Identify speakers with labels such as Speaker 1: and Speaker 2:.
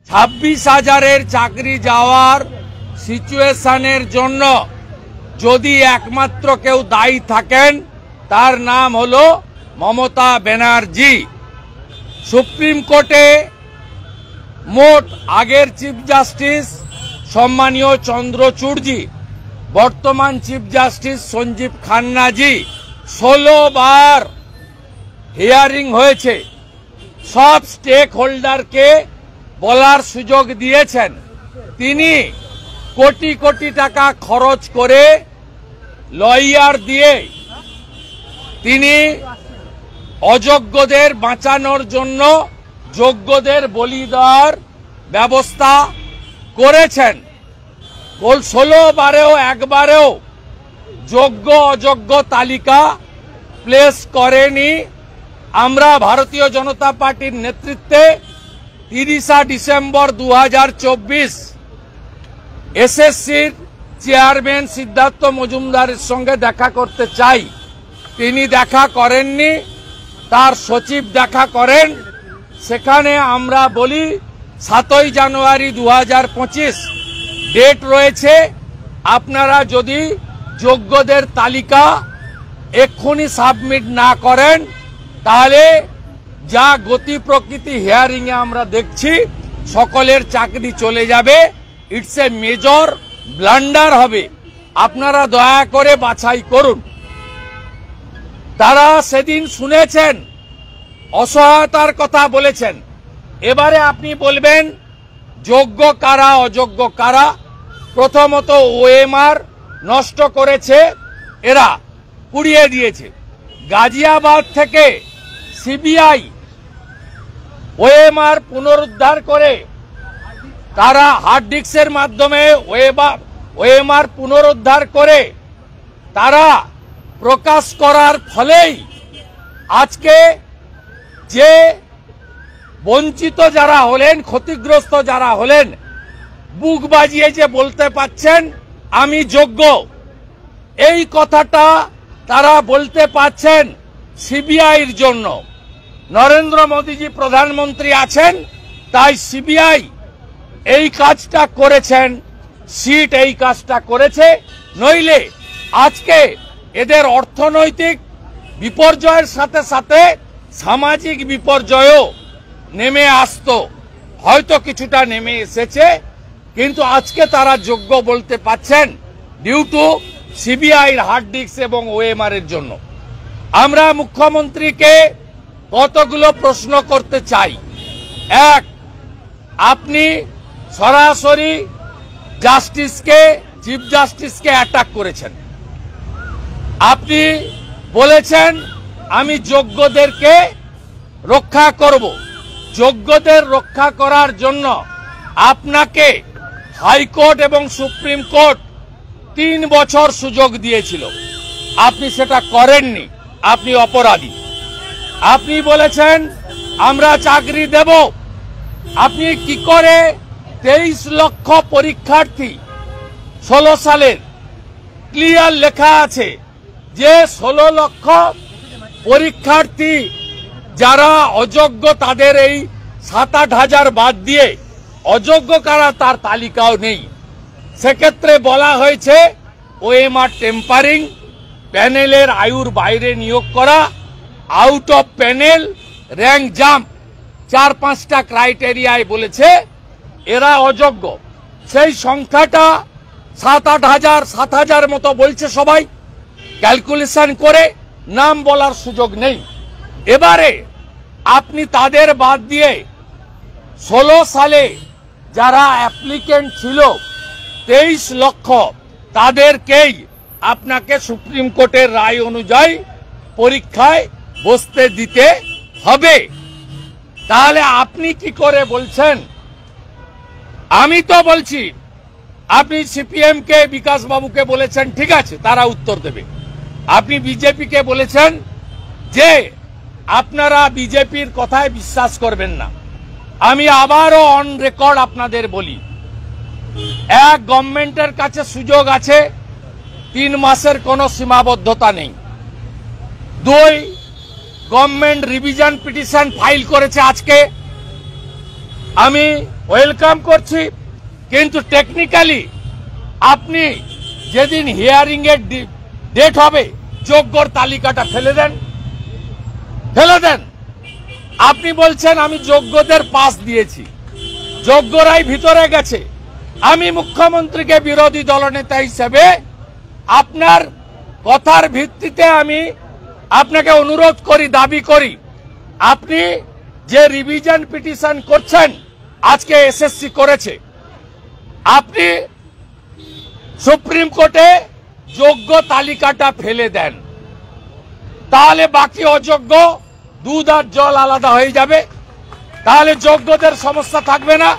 Speaker 1: 26,000-এর চাকরি যাওয়ার সিচুয়েশনের জন্য যদি একমাত্র কেউ দায়ী থাকেন তার নাম হলো মমতা ব্যানার্জি। সুপ্রিম কোর্টে মোট আগের চিফ জাস্টিস সম্মানীয় চন্দ্রচূড়জি, বর্তমান চিফ জাস্টিস সঞ্জীব খান্নাজি 16 বার হিয়ারিং হয়েছে। সব স্টেক হোল্ডারকে বলার সুযোগ দিয়েছেন। তিনি কোটি কোটি টাকা খরচ করে লয়ার দিয়ে তিনি অযোগ্যদের বাঁচানোর জন্য যোগ্যদের বলি দেওয়ার ব্যবস্থা করেছেন। 16 বারেও একবারেও যোগ্য অযোগ্য তালিকা প্লেস করেনি। আমরা ভারতীয় জনতা পার্টির নেতৃত্বে 30 ডিসেম্বর 2024 এসএসসির চেয়ারম্যান সিদ্ধার্থ মজুমদারের সঙ্গে দেখা করতে চাই। তিনি দেখা করেননি, তার সচিব দেখা করেন। সেখানে আমরা বলি 7 জানুয়ারি 2025 ডেট রয়েছে। আপনারা যদি যোগ্যদের তালিকা এক্ষুনি সাবমিট না করেন তাহলে যা গতি প্রকৃতি হিয়ারিং এ আমরা দেখছি সকলের চাকরি চলে যাবে। ইটস এ মেজর ব্লান্ডার হবে। আপনারা দয়া করে বাছাই করুন। তারা সেদিন শুনেছেন, অসহায়তার কথা বলেছেন। এবারে আপনি বলবেন যোগ্য কারা অযোগ্য কারা। প্রথমত ওএমআর নষ্ট করেছে, এরা পুড়িয়ে দিয়েছে। গাজিয়াবাদ থেকে সিবিআই ওএমআর পুনরুদ্ধার করে তারা হার্ড ডিস্কের মাধ্যমে ওএমআর পুনরুদ্ধার করে তারা প্রকাশ করার ফলেই আজকে যে বঞ্চিত যারা হলেন, ক্ষতিগ্রস্ত যারা হলেন, বুক বাজিয়ে যে বলতে পাচ্ছেন আমি যোগ্য, এই কথাটা তারা বলতে পাচ্ছেন সিবিআইর জন্য। নরেন্দ্র মোদীজি প্রধানমন্ত্রী আছেন, তাই সিবিআই এই কাজটা করেছেন, সিট এই কাজটা করেছে। নইলে আজকে এদের অর্থনৈতিক বিপর্যয়ের সাথে সাথে সামাজিক বিপর্যয়ও নেমে আসতো। হয়তো কিছুটা নেমে এসেছে, কিন্তু আজকে তারা যোগ্য বলতে পাচ্ছেন ডিউ টু সিবিআইর হার্ড ডিস্ক এবং ওএমআর এর জন্য। আমরা মুখ্যমন্ত্রীকে কতগুলো প্রশ্ন করতে চাই। এক, আপনি সরাসরি জাস্টিসকে, চিফ জাস্টিসকে অ্যাটাক করেছেন। আপনি বলেছেন আমি যোগ্যদেরকে রক্ষা করব। যোগ্যদের রক্ষা করার জন্য আপনাকে হাইকোর্ট এবং সুপ্রিম কোর্ট 3 বছর সুযোগ দিয়েছিল, আপনি সেটা করেননি, আপনি অপরাধী। আপনি বলেছেন আমরা চাকরি দেব। আপনি কি করে 23 লক্ষ পরীক্ষার্থী 16 সালের ক্লিয়ার লেখা আছে যে 16 লক্ষ পরীক্ষার্থী যারা অযোগ্য তাদের এই 7-8 হাজার বাদ দিয়ে অযোগ্য কারা তার তালিকাও নেই। সেক্ষেত্রে বলা হয়েছে ওএমআর টেম্পারিং, প্যানেলের আয়ুর বাইরে নিয়োগ করা, out of panel, rank jump, 4-5টা ক্রাইটেরিয়ায় বলেছে এরা অযোগ্য। সেই সংখ্যাটা 7-8 হাজার, 7 হাজার মতো বলছে সবাই, ক্যালকুলেশন করে নাম বলার সুযোগ নেই। এবারে আপনি তাদের বাদ দিয়ে 16 সালে যারা অ্যাপ্লিকেন্ট ছিল 23 লক্ষ, তাদেরকেই আপনাকে সুপ্রিম কোর্টের রায় অনুযায়ী পরীক্ষায় বসতে দিতে হবে। তাহলে আপনি কি করে বলছেন? আমি তো বলছি আপনি সিপিএম কে, বিকাশ বাবুকে বলেছেন ঠিক আছে, তারা উত্তর দেবে। আপনি বিজেপিকে বলেছেন যে আপনারা বিজেপির কথায় বিশ্বাস করবেন না। আমি আবারও অন রেকর্ড আপনাদের বলি, এক, গভর্নমেন্টের কাছে সুযোগ আছে, 3 মাসের কোনো সীমাবদ্ধতা নেই। 2, গভর্নমেন্ট রিভিশন পিটিশন ফাইল করেছে আজকে। আমি ওয়েলকাম করছি, কিন্তু টেকনিক্যালি আপনি যেদিন হিয়ারিং এর ডেট হবে যোগ্যর তালিকাটা ফেলে দেন। আপনি বলছেন আমি যোগ্যদের পাস দিয়েছি, যোগ্যরাই ভিতরে গেছে। আমি মুখ্যমন্ত্রীকে বিরোধী দলনেতা হিসেবে আপনার কথার ভিত্তিতে আমি আপনাকে অনুরোধ করি, দাবি করি, আপনি যে রিভিশন পিটিশন করছেন, আজকে এসএসসি করেছে, আপনি সুপ্রিম কোর্টে যোগ্য তালিকাটা ফেলে দেন, তাহলে বাকি অযোগ্য দুধ আর জল আলাদা হয়ে যাবে, তাহলে যোগ্যদের সমস্যা থাকবে না।